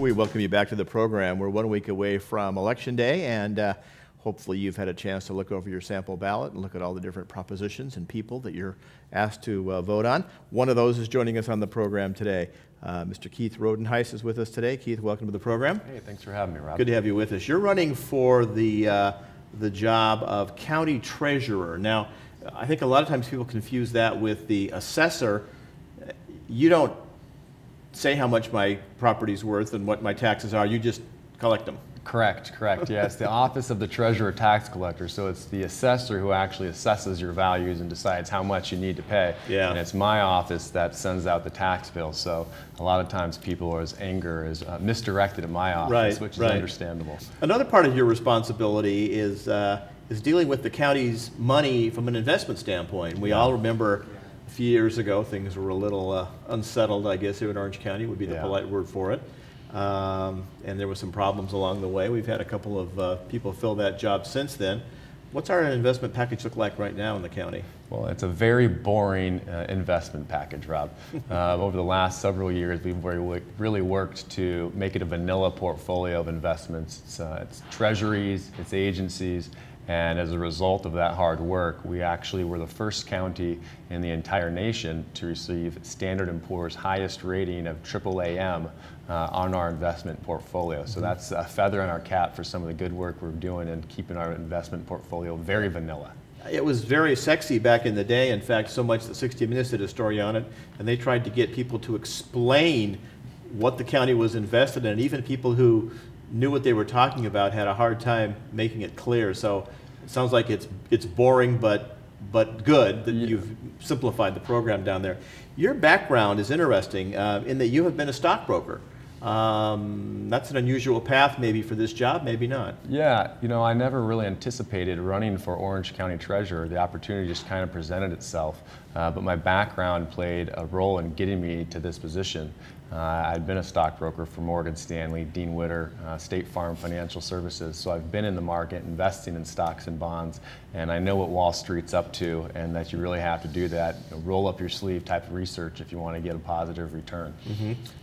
We welcome you back to the program. We're 1 week away from Election Day, and hopefully you've had a chance to look over your sample ballot and look at all the different propositions and people that you're asked to vote on. One of those is joining us on the program today. Mr. Keith Rodenhuis is with us today. Keith, welcome to the program. Hey, thanks for having me, Rob. Good to have you with us. You're running for the job of county treasurer. Now, I think a lot of times people confuse that with the assessor. You don't say how much my property's worth and what my taxes are, you just collect them. Correct. Yeah, it's the office of the treasurer tax collector, so it's the assessor who actually assesses your values and decides how much you need to pay. Yeah. And it's my office that sends out the tax bill, so a lot of times people's anger is misdirected at my office, which is understandable. Another part of your responsibility is dealing with the county's money from an investment standpoint. We all remember a few years ago things were a little unsettled, I guess, here in Orange County would be the polite word for it. And there were some problems along the way. We've had a couple of people fill that job since then. What's our investment package look like right now in the county? Well, it's a very boring investment package, Rob. Over the last several years, we've really worked to make it a vanilla portfolio of investments. It's treasuries, it's agencies, and as a result of that hard work, we actually were the first county in the entire nation to receive Standard & Poor's highest rating of AAA on our investment portfolio. So that's a feather in our cap for some of the good work we're doing and keeping our investment portfolio very vanilla. It was very sexy back in the day. In fact, so much that 60 Minutes did a story on it, and they tried to get people to explain what the county was invested in. Even people who knew what they were talking about had a hard time making it clear. So it sounds like it's boring, but good that you've simplified the program down there. Your background is interesting in that you have been a stockbroker. That's an unusual path maybe for this job, maybe not. Yeah, you know, I never really anticipated running for Orange County Treasurer. The opportunity just kind of presented itself, but my background played a role in getting me to this position. I'd been a stockbroker for Morgan Stanley, Dean Witter, State Farm Financial Services, so I've been in the market investing in stocks and bonds, and I know what Wall Street's up to, and that you really have to do that, roll up your sleeve type of research if you want to get a positive return.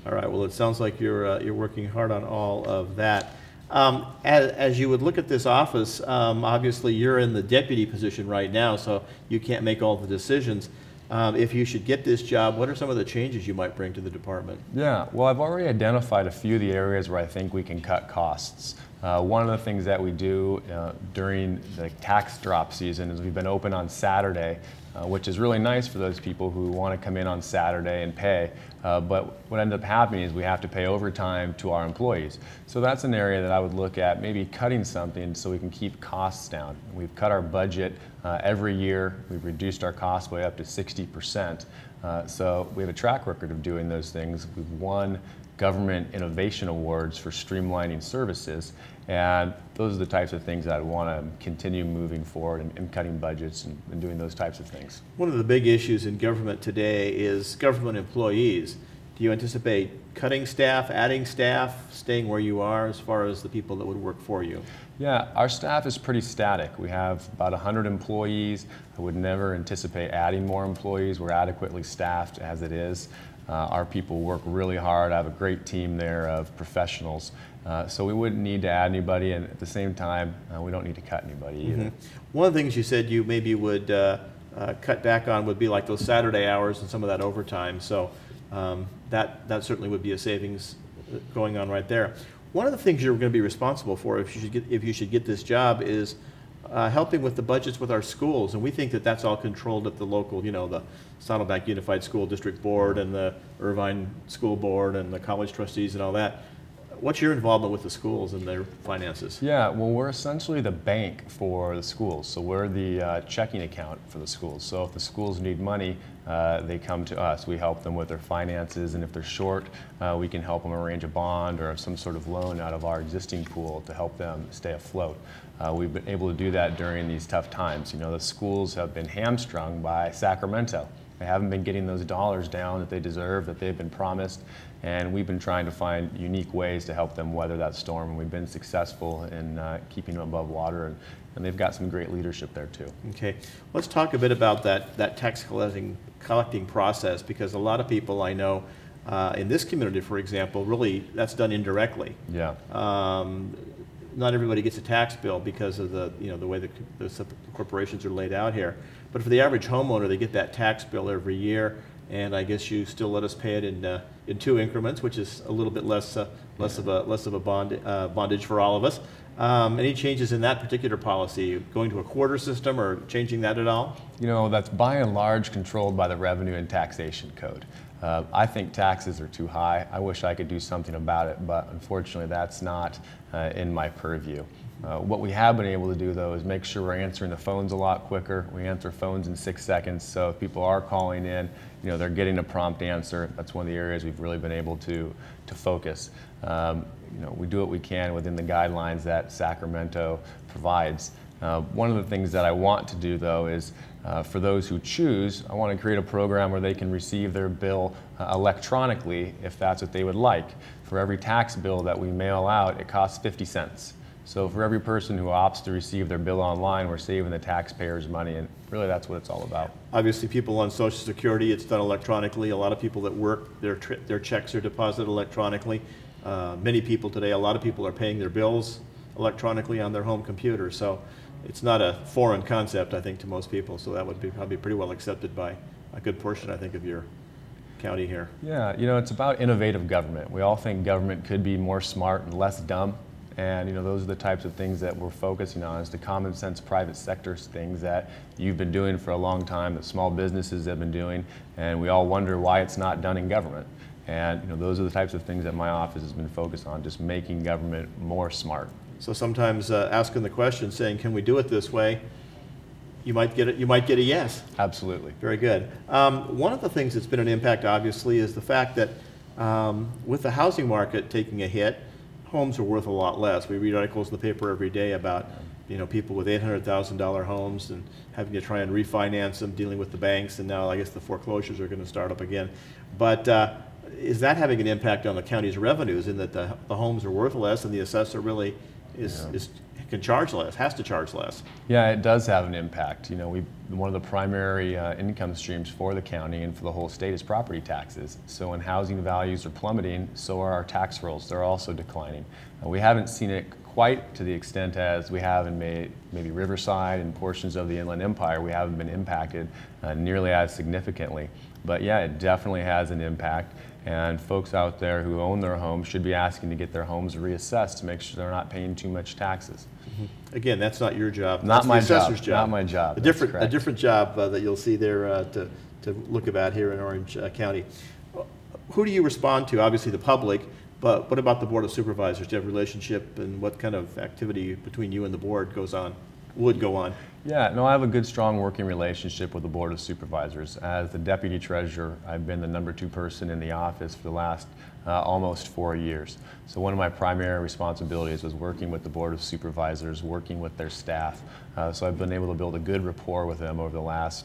All right, well, it sounds like you're working hard on all of that. As you would look at this office, obviously you're in the deputy position right now, so you can't make all the decisions. If you should get this job, what are some of the changes you might bring to the department? Yeah, well, I've already identified a few of the areas where I think we can cut costs. One of the things that we do during the tax drop season is we've been open on Saturday, which is really nice for those people who want to come in on Saturday and pay. But what ends up happening is we have to pay overtime to our employees. So that's an area that I would look at, maybe cutting something so we can keep costs down. We've cut our budget every year. We've reduced our costs by up to 60%. So we have a track record of doing those things. We've won government innovation awards for streamlining services, and those are the types of things that I want to continue moving forward and cutting budgets and doing those types of things. One of the big issues in government today is government employees. Do you anticipate cutting staff, adding staff, staying where you are as far as the people that would work for you? Yeah, our staff is pretty static. We have about 100 employees. I would never anticipate adding more employees. We're adequately staffed as it is. Our people work really hard. I have a great team there of professionals. So we wouldn't need to add anybody, and at the same time, we don't need to cut anybody either. One of the things you said you maybe would cut back on would be like those Saturday hours and some of that overtime. So that certainly would be a savings going on right there. One of the things you're going to be responsible for if you should get this job is helping with the budgets with our schools, and we think that that's all controlled at the local, you know, the Saddleback Unified School District Board and the Irvine School Board and the college trustees and all that. What's your involvement with the schools and their finances? Yeah, well, we're essentially the bank for the schools. So we're the checking account for the schools. So if the schools need money, they come to us. We help them with their finances, and if they're short, we can help them arrange a bond or some sort of loan out of our existing pool to help them stay afloat. We've been able to do that during these tough times. You know, the schools have been hamstrung by Sacramento. They haven't been getting those dollars down that they deserve, that they've been promised, and we've been trying to find unique ways to help them weather that storm, and we've been successful in keeping them above water, and they've got some great leadership there too. Okay, let's talk a bit about that tax collecting process, because a lot of people I know In this community, for example, really that's done indirectly. Yeah. Not everybody gets a tax bill because of the way the corporations are laid out here. But for the average homeowner, they get that tax bill every year, and I guess you still let us pay it in 2 increments, which is a little bit less of a bondage for all of us. Any changes in that particular policy, going to a quarter system or changing that at all? That's by and large controlled by the Revenue and Taxation Code. I think taxes are too high. I wish I could do something about it, but unfortunately that's not in my purview. What we have been able to do, though, is make sure we're answering the phones a lot quicker. We answer phones in 6 seconds, so if people are calling in, they're getting a prompt answer. That's one of the areas we've really been able to focus. We do what we can within the guidelines that Sacramento provides. One of the things that I want to do, though, is for those who choose, I want to create a program where they can receive their bill electronically if that's what they would like. For every tax bill that we mail out, it costs 50 cents. So for every person who opts to receive their bill online, we're saving the taxpayers money, and really that's what it's all about. Obviously, people on Social Security, it's done electronically. A lot of people that work, their checks are deposited electronically. Many people today, a lot of people are paying their bills electronically on their home computer. So it's not a foreign concept, I think, to most people. So that would be probably pretty well accepted by a good portion, I think, of your county here. Yeah, it's about innovative government. We all think government could be more smart and less dumb. And those are the types of things that we're focusing on, is the common sense private sector things that you've been doing for a long time, that small businesses have been doing, and we all wonder why it's not done in government. And those are the types of things that my office has been focused on, just making government more smart. So sometimes asking the question, saying, "Can we do it this way?" You might get a yes. Absolutely. Very good. One of the things that's been an impact, obviously, is the fact that with the housing market taking a hit, homes are worth a lot less. We read articles in the paper every day about people with $800,000 homes and having to try and refinance them, dealing with the banks, and now I guess the foreclosures are going to start up again. But is that having an impact on the county's revenues, in that the homes are worth less and the assessor really can charge less, has to charge less? Yeah, it does have an impact. One of the primary income streams for the county and for the whole state is property taxes. So when housing values are plummeting, so are our tax rolls. They're also declining. We haven't seen it quite to the extent as we have in maybe Riverside and portions of the Inland Empire. We haven't been impacted nearly as significantly. But yeah, it definitely has an impact. And folks out there who own their homes should be asking to get their homes reassessed to make sure they're not paying too much taxes. Mm-hmm. Again, that's not your job. Not my job. Not my job. A different job that you'll see there to look about here in Orange County. Who do you respond to? Obviously the public, but what about the Board of Supervisors? Do you have a relationship, and what kind of activity between you and the board would go on? Yeah, no, I have a good, strong working relationship with the Board of Supervisors. As the Deputy Treasurer, I've been the #2 person in the office for the last almost 4 years. So one of my primary responsibilities was working with the Board of Supervisors, working with their staff. So I've been able to build a good rapport with them over the last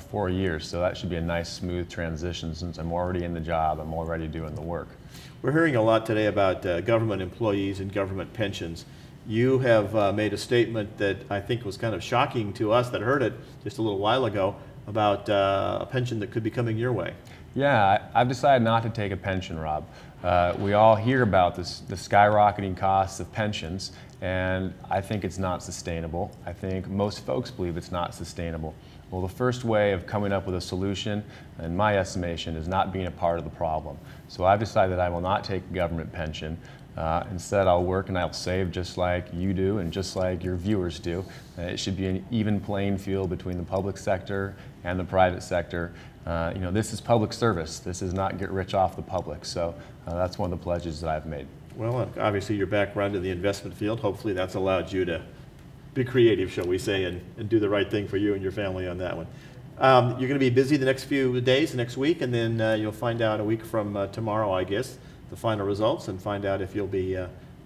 4 years. So that should be a nice, smooth transition. Since I'm already in the job, I'm already doing the work. We're hearing a lot today about government employees and government pensions. You have made a statement that I think was kind of shocking to us that heard it just a little while ago about a pension that could be coming your way. Yeah, I've decided not to take a pension, Rob. We all hear about the skyrocketing costs of pensions, and I think it's not sustainable. I think most folks believe it's not sustainable. Well, the first way of coming up with a solution, in my estimation, is not being a part of the problem. So I've decided that I will not take a government pension. Instead, I'll work and I'll save just like you do and just like your viewers do. It should be an even playing field between the public sector and the private sector. This is public service. This is not get rich off the public. So that's one of the pledges that I've made. Well, obviously your background in the investment field, hopefully that's allowed you to be creative, shall we say, and do the right thing for you and your family on that one. You're going to be busy the next few days, the next week, and then you'll find out a week from tomorrow, I guess, the final results, and find out if you'll be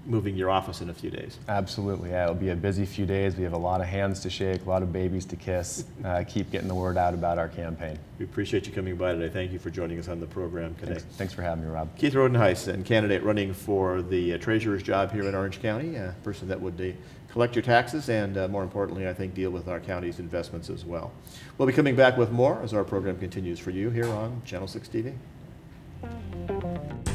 moving your office in a few days. Absolutely, yeah, it'll be a busy few days. We have a lot of hands to shake, a lot of babies to kiss, keep getting the word out about our campaign. We appreciate you coming by today. Thank you for joining us on the program today. Thanks for having me, Rob. Keith Rodenhuis, a candidate running for the treasurer's job here in Orange County, a person that would collect your taxes and, more importantly, I think, deal with our county's investments as well. We'll be coming back with more as our program continues for you here on Channel 6 TV. you.